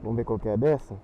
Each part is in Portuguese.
Vamos ver qual que é dessa?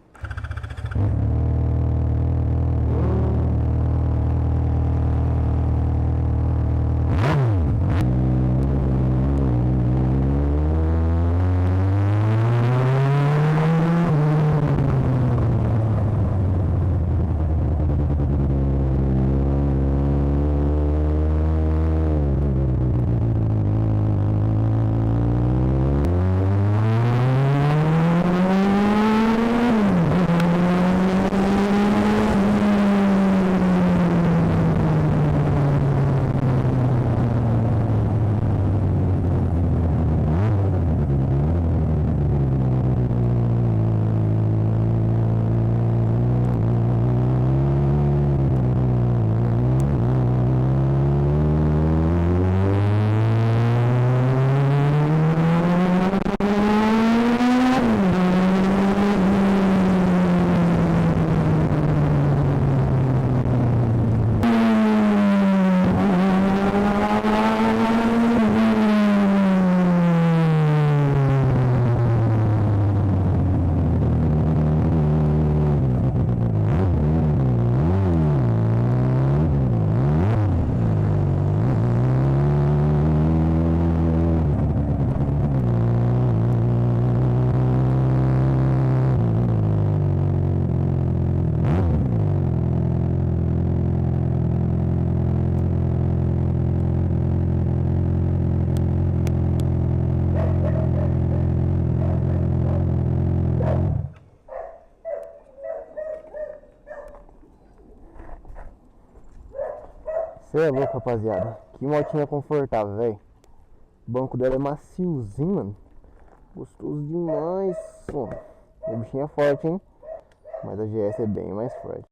Cê é louco, rapaziada. Que motinha confortável, velho. O banco dela é maciozinho, mano. Gostoso demais. Ó, a bichinha é forte, hein? Mas a GS é bem mais forte.